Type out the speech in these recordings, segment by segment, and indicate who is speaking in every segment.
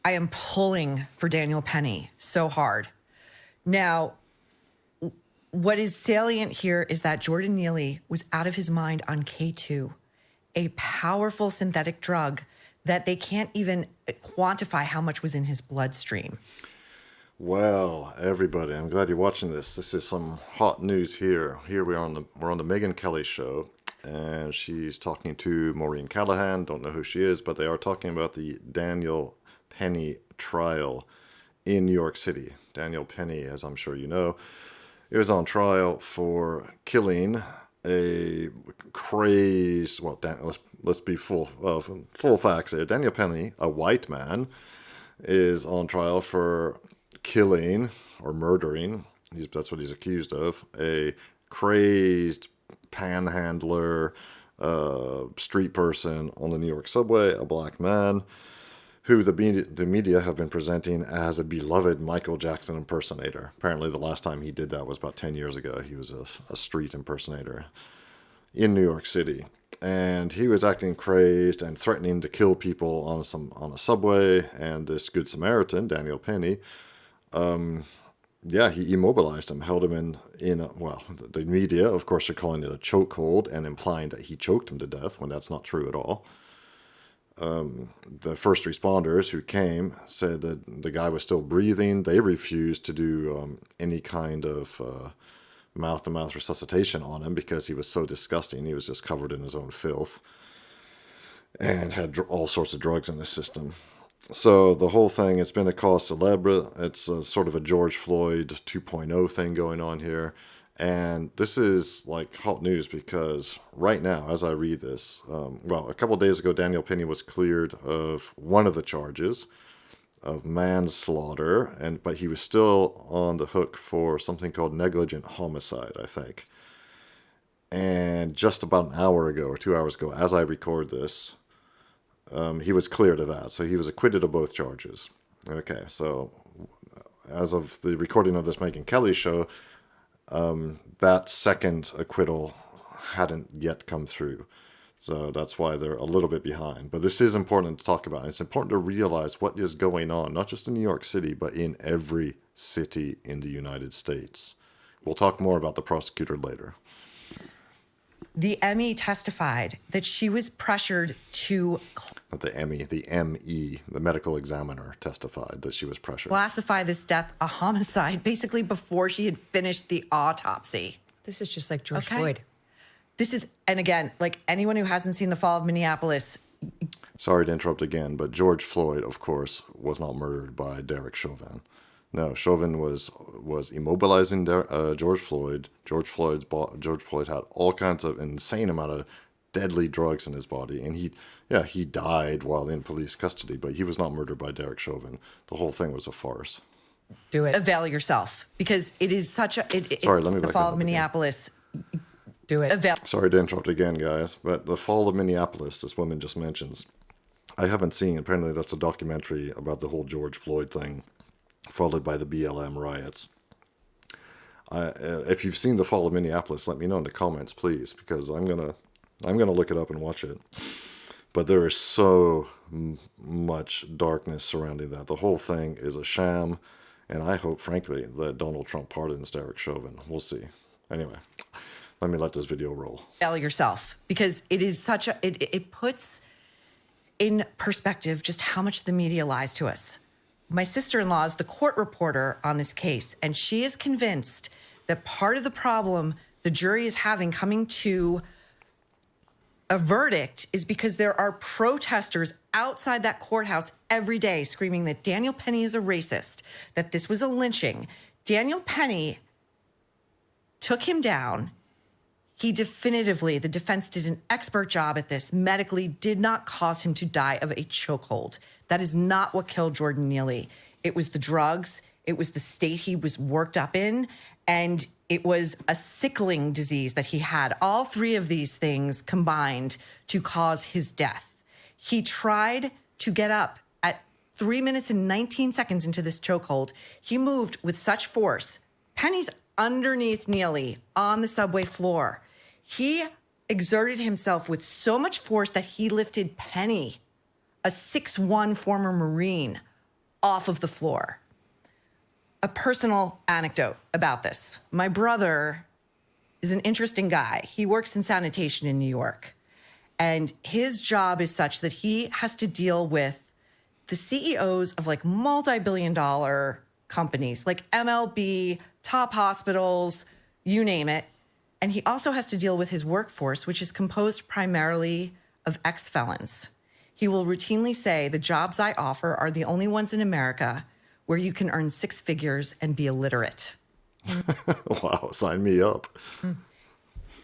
Speaker 1: I am pulling for Daniel Penny so hard. Now, what is salient here is that Jordan Neely was out of his mind on K2, a powerful synthetic drug that they can't even quantify how much was in his bloodstream.
Speaker 2: Well, everybody, I'm glad you're watching this. This is some hot news here. Here we're on the Megyn Kelly show, and she's talking to Maureen Callahan. Don't know who she is, but they are talking about the Daniel Penny trial in New York City. Daniel Penny, as I'm sure you know, it was on trial for killing a crazed, well, let's be full facts here. Daniel Penny, a white man, is on trial for killing or murdering, that's what he's accused of, a crazed panhandler, street person on the New York subway, a black man, who the media have been presenting as a beloved Michael Jackson impersonator. Apparently the last time he did that was about 10 years ago. He was a street impersonator in New York City. And he was acting crazed and threatening to kill people on a subway. And this Good Samaritan, Daniel Penny, he immobilized him, held him the media, of course, are calling it a chokehold and implying that he choked him to death when that's not true at all. The first responders who came said that the guy was still breathing. They refused to do any kind of mouth-to-mouth resuscitation on him because he was so disgusting. He was just covered in his own filth and had all sorts of drugs in his system. So the whole thing, it's been a cause célèbre. It's sort of a George Floyd 2.0 thing going on here. And this is like hot news because right now, as I read this, a couple of days ago, Daniel Penny was cleared of one of the charges of manslaughter, but he was still on the hook for something called negligent homicide, I think. And just about an hour ago or 2 hours ago, as I record this, he was cleared of that. So he was acquitted of both charges. Okay, so as of the recording of this Megyn Kelly show, that second acquittal hadn't yet come through. So that's why they're a little bit behind. But this is important to talk about. It's important to realize what is going on, not just in New York City, but in every city in the United States. We'll talk more about the prosecutor later.
Speaker 1: The ME testified that she was pressured to...
Speaker 2: Not the ME, the ME, the medical examiner testified that she was pressured.
Speaker 1: Classify this death a homicide, basically before she had finished the autopsy.
Speaker 3: This is just like George Floyd.
Speaker 1: This is, and again, like anyone who hasn't seen The Fall of Minneapolis...
Speaker 2: Sorry to interrupt again, but George Floyd, of course, was not murdered by Derek Chauvin. No, Chauvin was immobilizing George Floyd. George Floyd had all kinds of insane amount of deadly drugs in his body, and he died while in police custody, but he was not murdered by Derek Chauvin. The whole thing was a farce.
Speaker 1: Do it. Avail yourself, because it is such a...
Speaker 2: Sorry, let me
Speaker 1: The Fall of Minneapolis...
Speaker 3: Do it.
Speaker 2: Sorry to interrupt again, guys, but The Fall of Minneapolis, this woman just mentions, I haven't seen. Apparently that's a documentary about the whole George Floyd thing, followed by the BLM riots. If you've seen The Fall of Minneapolis, let me know in the comments, please, because I'm gonna look it up and watch it. But there is so much darkness surrounding that. The whole thing is a sham, and I hope, frankly, that Donald Trump pardons Derek Chauvin. We'll see. Anyway, let me let this video roll.
Speaker 1: Avail yourself, because it is such a... It puts in perspective just how much the media lies to us. My sister-in-law is the court reporter on this case, and she is convinced that part of the problem the jury is having coming to a verdict is because there are protesters outside that courthouse every day screaming that Daniel Penny is a racist, that this was a lynching. Daniel Penny took him down. He definitively, the defense did an expert job at this, medically did not cause him to die of a chokehold. That is not what killed Jordan Neely. It was the drugs, it was the state he was worked up in, and it was a sickling disease that he had. All three of these things combined to cause his death. He tried to get up at 3 minutes and 19 seconds into this chokehold. He moved with such force. Penny's underneath Neely on the subway floor. He exerted himself with so much force that he lifted Penny, a 6'1" former Marine, off of the floor. A personal anecdote about this. My brother is an interesting guy. He works in sanitation in New York. And his job is such that he has to deal with the CEOs of like multi-billion-dollar companies, like MLB, top hospitals, you name it. And he also has to deal with his workforce, which is composed primarily of ex-felons. He will routinely say, the jobs I offer are the only ones in America where you can earn six figures and be illiterate.
Speaker 2: Wow, sign me up.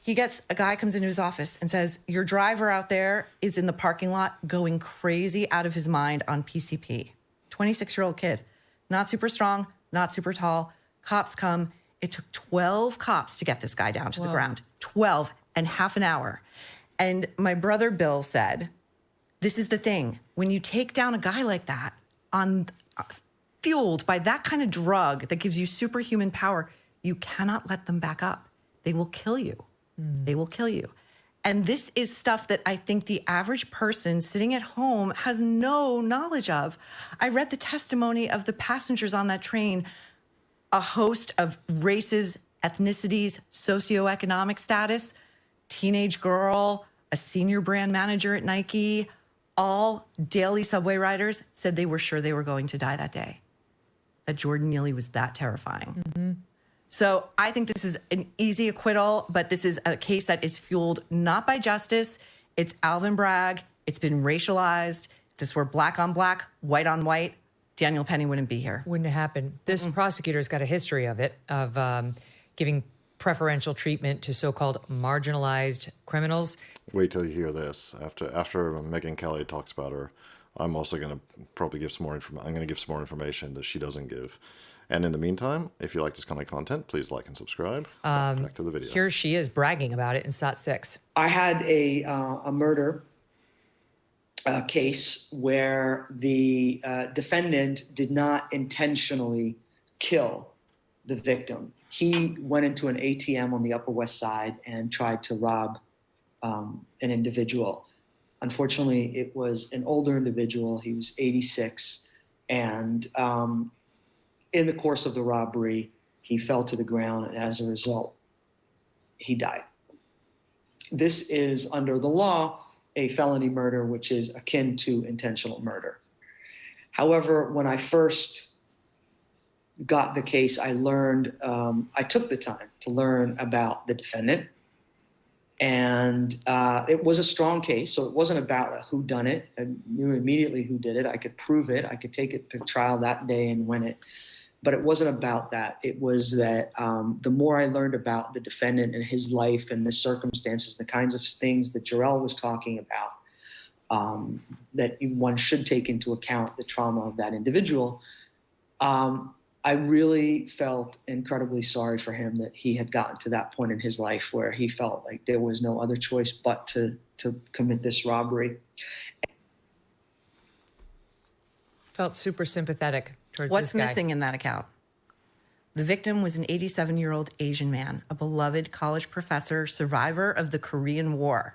Speaker 1: A guy comes into his office and says, your driver out there is in the parking lot going crazy out of his mind on PCP. 26-year-old kid, not super strong, not super tall. Cops come. It took 12 cops to get this guy down to the ground. 12 and half an hour. And my brother Bill said, this is the thing. When you take down a guy like that, fueled by that kind of drug that gives you superhuman power, you cannot let them back up. They will kill you. They will kill you. And this is stuff that I think the average person sitting at home has no knowledge of. I read the testimony of the passengers on that train, a host of races, ethnicities, socioeconomic status, teenage girl, a senior brand manager at Nike, all daily subway riders said they were sure they were going to die that day, that Jordan Neely was that terrifying. Mm-hmm. So I think this is an easy acquittal, but this is a case that is fueled not by justice. It's Alvin Bragg. It's been racialized. If this were black on black, white on white, Daniel Penny wouldn't be here.
Speaker 3: Wouldn't have happened. This prosecutor's got a history of it, of giving preferential treatment to so-called marginalized criminals.
Speaker 2: Wait till you hear this. After Megyn Kelly talks about her, I'm also going to probably give some more I'm going to give some more information that she doesn't give. And in the meantime, if you like this kind of content, please like and subscribe. Back to the video.
Speaker 3: Here she is bragging about it in SOT 6.
Speaker 4: I had a murder case where the defendant did not intentionally kill the victim. He went into an ATM on the Upper West Side and tried to rob an individual. Unfortunately, it was an older individual. He was 86. And in the course of the robbery, he fell to the ground, and as a result, he died. This is, under the law, a felony murder, which is akin to intentional murder. However, when I first got the case, I learned, I took the time to learn about the defendant. And it was a strong case, so it wasn't about a whodunit. I knew immediately who did it. I could prove it. I could take it to trial that day and win it. But it wasn't about that. It was that the more I learned about the defendant and his life and the circumstances, the kinds of things that Jarrell was talking about, that one should take into account the trauma of that individual, I really felt incredibly sorry for him that he had gotten to that point in his life where he felt like there was no other choice but to commit this robbery.
Speaker 3: Felt super sympathetic towards
Speaker 1: What's
Speaker 3: this guy.
Speaker 1: missing in that account? The victim was an 87-year-old Asian man, a beloved college professor, survivor of the Korean War.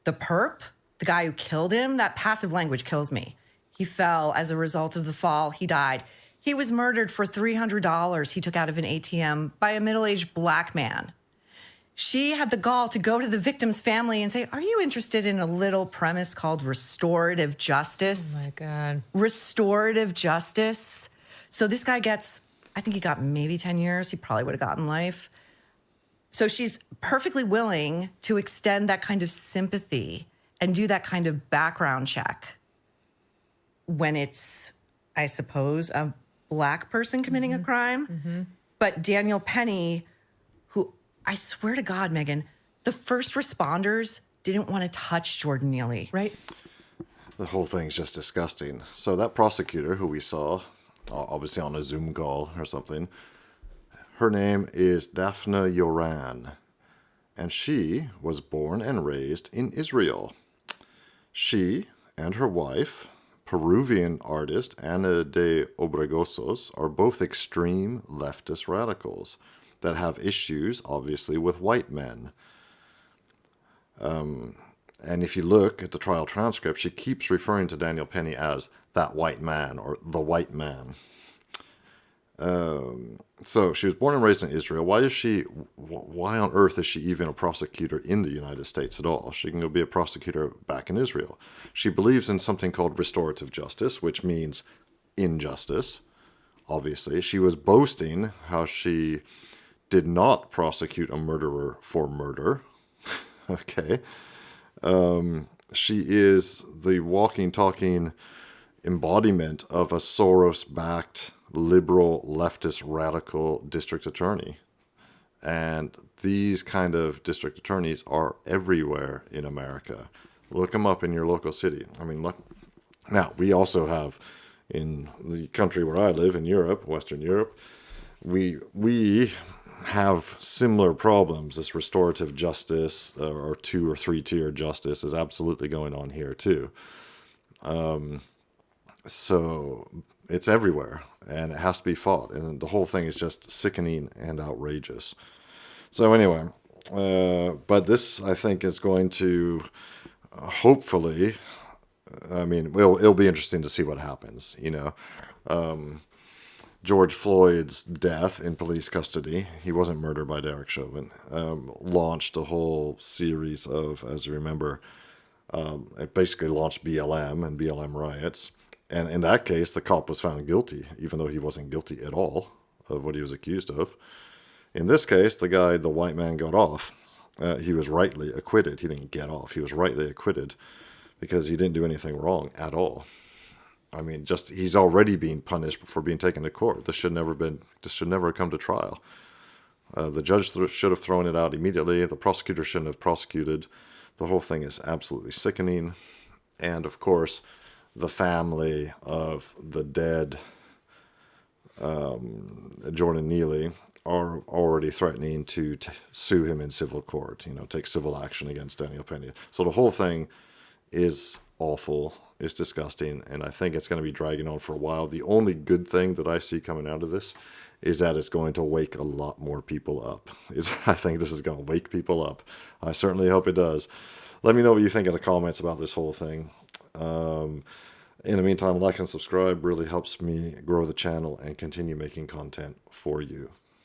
Speaker 1: The perp, the guy who killed him, that passive language kills me. He fell as a result of the fall. He died. He was murdered for $300 he took out of an ATM by a middle-aged black man. She had the gall to go to the victim's family and say, are you interested in a little premise called restorative justice?
Speaker 3: Oh, my God.
Speaker 1: Restorative justice. So this guy gets, I think he got maybe 10 years. He probably would have gotten life. So she's perfectly willing to extend that kind of sympathy and do that kind of background check when it's, I suppose, a black person committing a crime. Mm-hmm. But Daniel Penny, who, I swear to God, Megyn, the first responders didn't want to touch Jordan Neely.
Speaker 3: Right.
Speaker 2: The whole thing's just disgusting. So that prosecutor who we saw, obviously on a Zoom call or something, her name is Daphne Yoran, and she was born and raised in Israel. She and her wife, Peruvian artist Ana de Obregosos, are both extreme leftist radicals that have issues, obviously, with white men. And if you look at the trial transcript, she keeps referring to Daniel Penny as that white man or the white man. So she was born and raised in Israel. Why on earth is she even a prosecutor in the United States at all? She can go be a prosecutor back in Israel. She believes in something called restorative justice, which means injustice. Obviously, she was boasting how she did not prosecute a murderer for murder. Okay. She is the walking, talking embodiment of a Soros-backed liberal, leftist, radical district attorney. And these kind of district attorneys are everywhere in America. Look them up in your local city. I mean, look. Now, we also have, in the country where I live, in Europe, Western Europe, we have similar problems. This restorative justice or 2 or 3 tier justice is absolutely going on here too. So it's everywhere, and it has to be fought. And the whole thing is just sickening and outrageous. So anyway, but this, I think, is going to hopefully, I mean, it'll be interesting to see what happens, you know. George Floyd's death in police custody, he wasn't murdered by Derek Chauvin, launched a whole series of, as you remember, it basically launched BLM and BLM riots. And in that case, the cop was found guilty, even though he wasn't guilty at all of what he was accused of. In this case, the white man got off. He was rightly acquitted. He didn't get off. He was rightly acquitted because he didn't do anything wrong at all. I mean, just he's already being punished for being taken to court. This should never have come to trial. The judge should have thrown it out immediately. The prosecutor shouldn't have prosecuted. The whole thing is absolutely sickening. And of course, the family of the dead Jordan Neely are already threatening to sue him in civil court, you know, take civil action against Daniel Pena. So the whole thing is awful, is disgusting, and I think it's going to be dragging on for a while. The only good thing that I see coming out of this is that it's going to wake a lot more people up. I think this is going to wake people up. I certainly hope it does. Let me know what you think in the comments about this whole thing. In the meantime, like and subscribe really helps me grow the channel and continue making content for you.